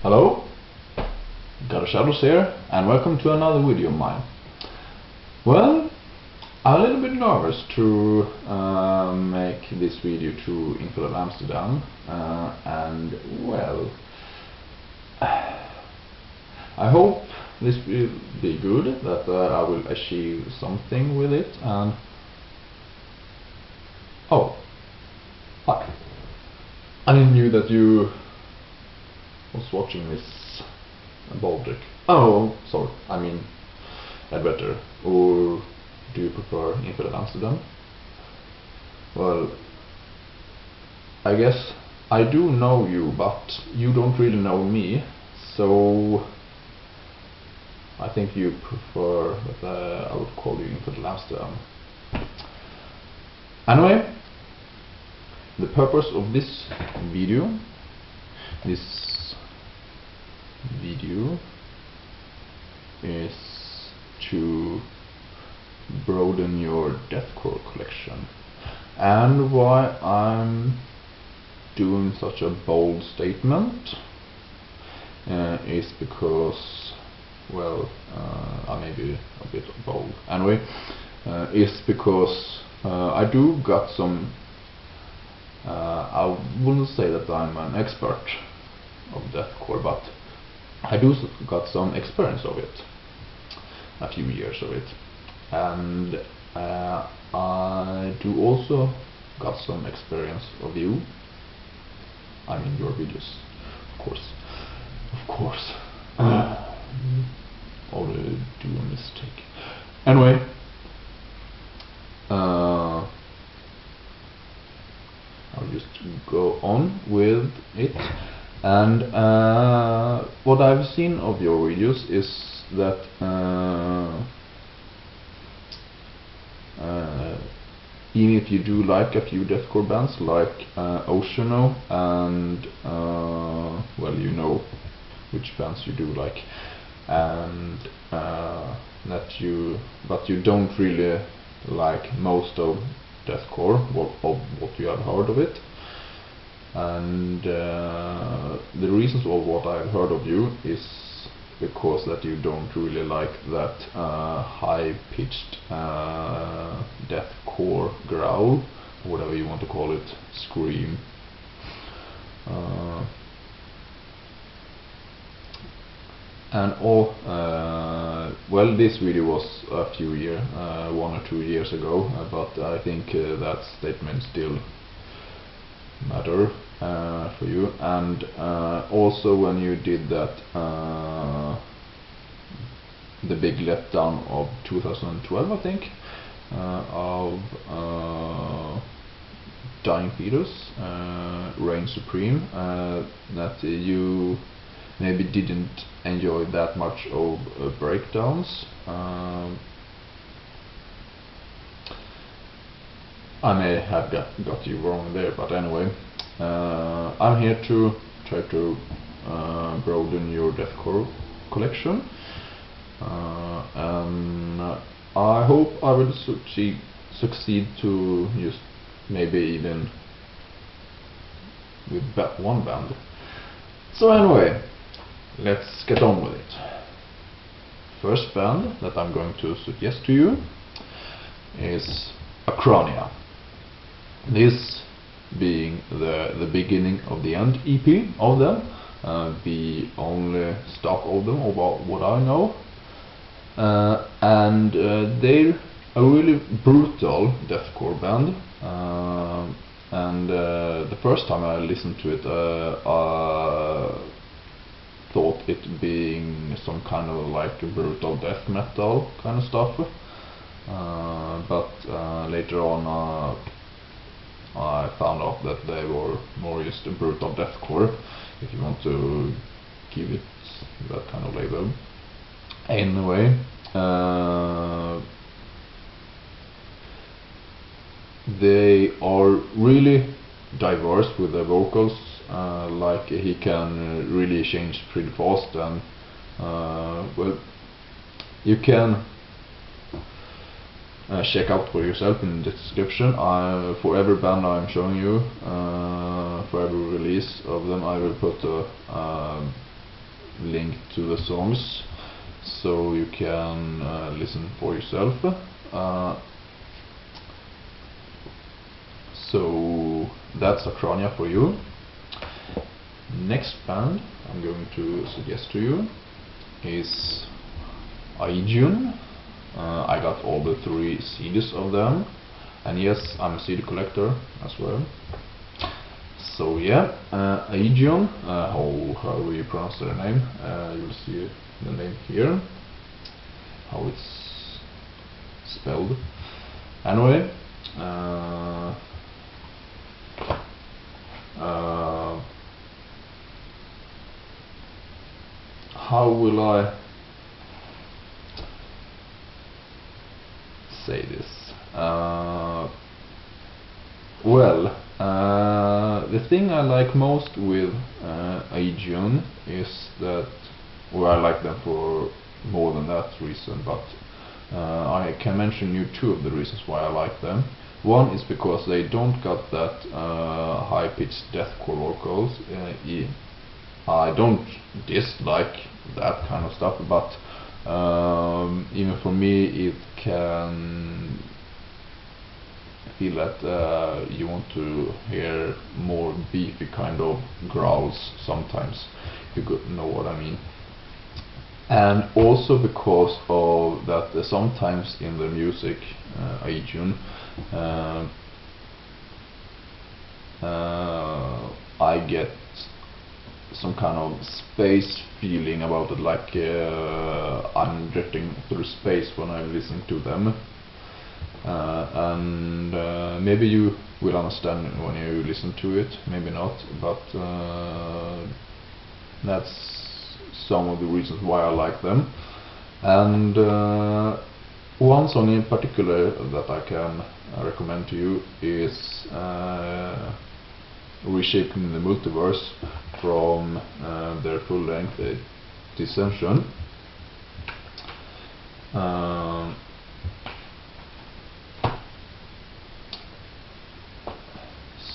Hello, Got a Shadows here, and welcome to another video of mine. Well, I'm a little bit nervous to make this video to Infidelamsterdam, and well, I hope this will be good, that I will achieve something with it. And oh, hi, I knew that you was watching this Baltic. Oh, sorry, I mean Adventure. Or do you prefer Infidelamsterdam? Well, I guess I do know you, but you don't really know me, so I think you prefer that I would call you Infidelamsterdam. Anyway, the purpose of this video is to broaden your deathcore collection. And why I'm doing such a bold statement is because, well, I may be a bit bold. Anyway, is because I do got some, I wouldn't say that I'm an expert of deathcore, but I do got some experience of it, a few years of it, and I do also got some experience of you. I mean your videos, of course. Already do a mistake. Anyway, I'll just go on with it. And what I've seen of your videos is that even if you do like a few deathcore bands like Oceano and well, you know which bands you do like, and but you don't really like most of deathcore, what you have heard of it. And the reasons of what I've heard of you is because that you don't really like that high-pitched deathcore growl, whatever you want to call it, scream. And well, this video was a few years, 1 or 2 years ago, but I think that statement still matter for you. And also when you did that the big letdown of 2012, I think, of Dying Fetus, Reign Supreme, that you maybe didn't enjoy that much of breakdowns. I may have got you wrong there, but anyway, I'm here to try to broaden your deathcore collection, and I hope I will succeed to just maybe even with one band. So anyway, let's get on with it. First band that I'm going to suggest to you is Acrania. This being the beginning of the end EP of them, the only stock of them about what I know, and they're a really brutal deathcore band, and the first time I listened to it, I thought it being some kind of like a brutal death metal kind of stuff, but later on I found out that they were more just a brutal deathcore, if you want to give it that kind of label. Anyway, they are really diverse with their vocals, like he can really change pretty fast, and well, you can check out for yourself in the description. For every band I'm showing you, for every release of them, I will put a link to the songs so you can listen for yourself. So that's Acrania for you. Next band I'm going to suggest to you is Aegaeon. I got all the 3 CDs of them, and yes, I'm a CD collector as well. So yeah, Aegaeon, how do you pronounce their name? You will see the name here, how it's spelled. Anyway, how will I say this? Well, the thing I like most with Aegaeon is that, well, I like them for more than that reason, but I can mention you 2 of the reasons why I like them. One is because they don't got that high-pitched deathcore vocals. I don't dislike that kind of stuff, but even for me it can feel that you want to hear more beefy kind of growls sometimes, if you know what I mean. And also because of that sometimes in the music, Aegaeon, I get some kind of space feeling about it, like I'm drifting through space when I listen to them. And maybe you will understand when you listen to it, maybe not, but that's some of the reasons why I like them. And one song in particular that I can recommend to you is Reshaping the Multiverse from their full length Dissension.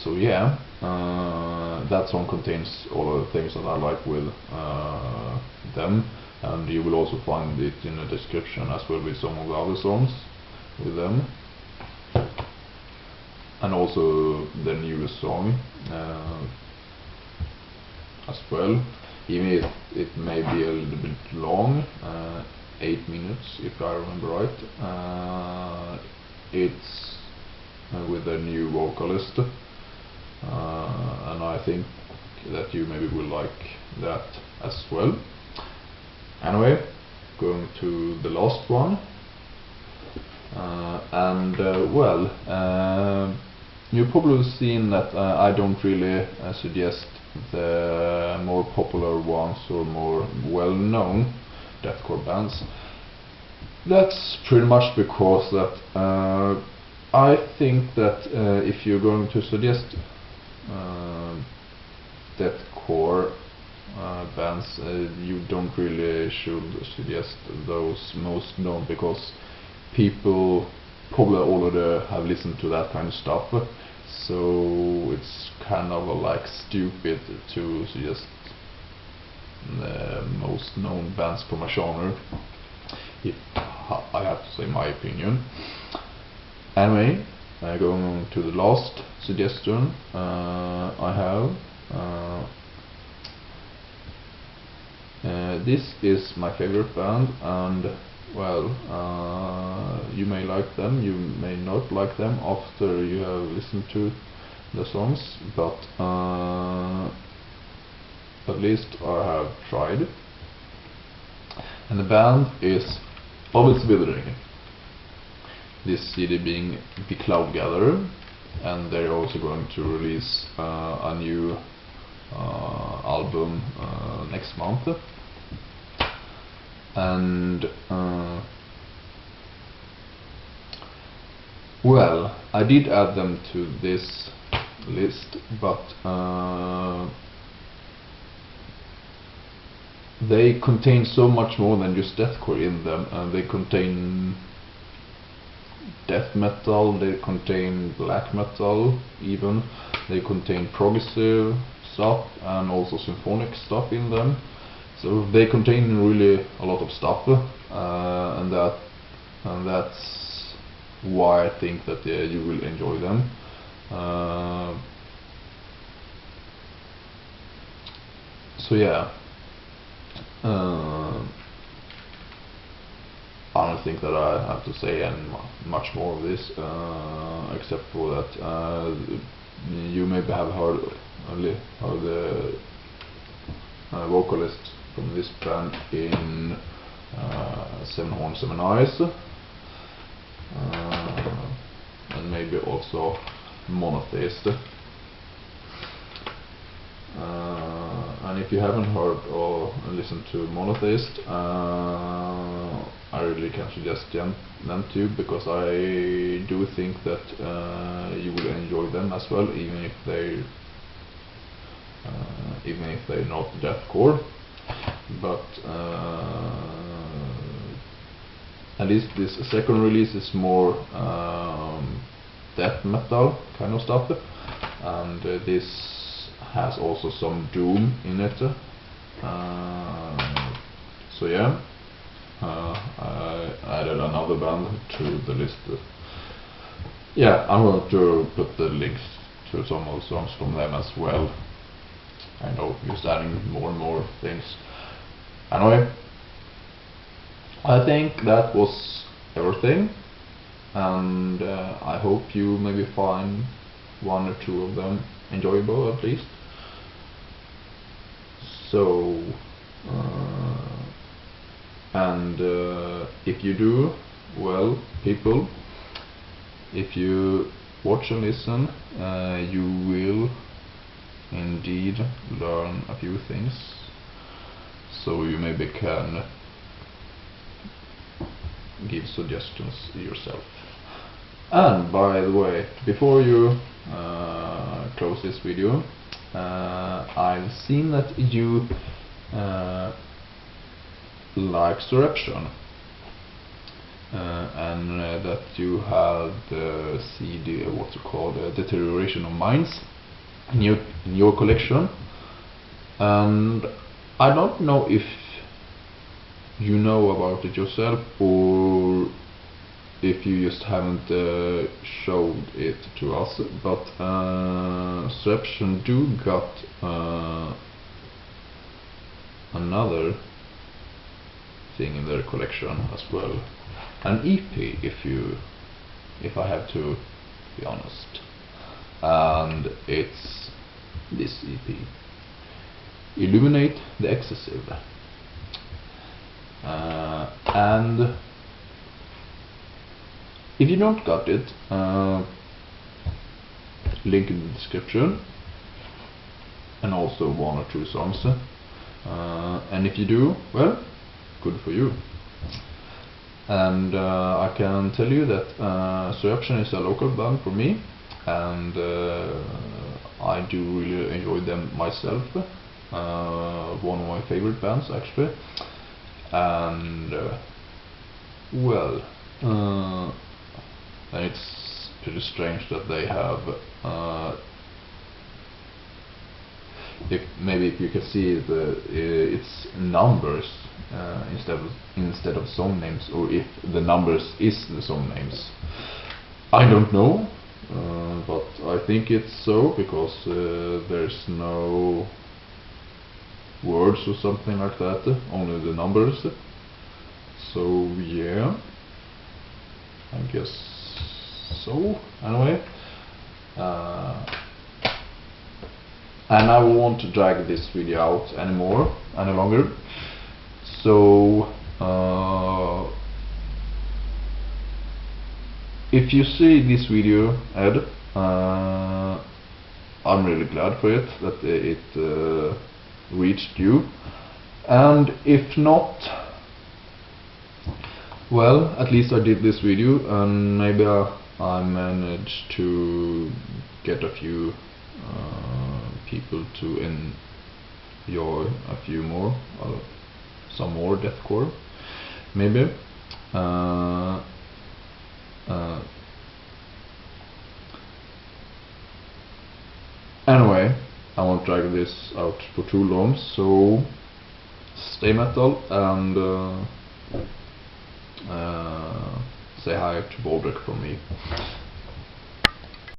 So yeah, that song contains all of the things that I like with them, and you will also find it in the description as well with some of the other songs with them, and also the newest song as well, even if it may be a little bit long, 8 minutes if I remember right. It's with a new vocalist, and I think that you maybe will like that as well. Anyway, going to the last one, well, you've probably seen that I don't really suggest the more popular ones or more well-known deathcore bands. That's pretty much because that I think that if you're going to suggest deathcore bands, you don't really should suggest those most known, because people probably already have listened to that kind of stuff, so it's kind of like stupid to suggest the most known bands from a genre, if I have to say my opinion. Anyway, going on to the last suggestion I have. This is my favorite band, and well, you may like them, you may not like them after you have listened to the songs, but at least I have tried. And the band is Ovid's Withering, this CD being The Cloud Gatherer, and they're also going to release a new album next month. And well, I did add them to this list, but they contain so much more than just deathcore in them, and they contain death metal, they contain black metal even, they contain progressive stuff and also symphonic stuff in them. So they contain really a lot of stuff, and that's why I think that you will enjoy them. So yeah, I don't think that I have to say much more of this, except for that you maybe have heard the vocalist from this band in Seven Horns, Seven Eyes, and maybe also Monotheist. And if you haven't heard or listened to Monotheist, I really can suggest them to you, because I do think that you will enjoy them as well, even if they're not deathcore. But at least this second release is more death metal kind of stuff, and this has also some doom in it. So yeah, I added another band to the list. Yeah, I'm going to put the links to some of the songs from them as well. I know, just adding more and more things. Anyway, I think that was everything, and I hope you maybe find one or two of them enjoyable at least. So, and if you do, well, people, if you watch and listen, you will indeed learn a few things, so you maybe can give suggestions yourself. And by the way, before you close this video, I've seen that you like Soreption, and that you have the CD, what's it called, Deterioration of Minds in your collection. And I don't know if you know about it yourself, or if you just haven't showed it to us, but Soreption do got another thing in their collection as well, an EP, if I have to be honest, and it's this EP, Illuminate the Excessive, and if you don't got it, link in the description, and also one or two songs, and if you do, well, good for you. And I can tell you that Soreption is a local band for me, and I do really enjoy them myself. One of my favorite bands actually, and well, and it's pretty strange that they have if you can see it's numbers instead of song names, or if the numbers is the song names. I don't know, but I think it's so, because there's no words or something like that, only the numbers. So yeah, I guess so. Anyway, and I won't drag this video out any longer. So if you see this video, Ed, I'm really glad for it, that it reached you, and if not, well, at least I did this video, and maybe I managed to get a few people to enjoy a few more, some more deathcore, maybe. Anyway, I won't drag this out for too long, so stay metal, and say hi to Baldric from me.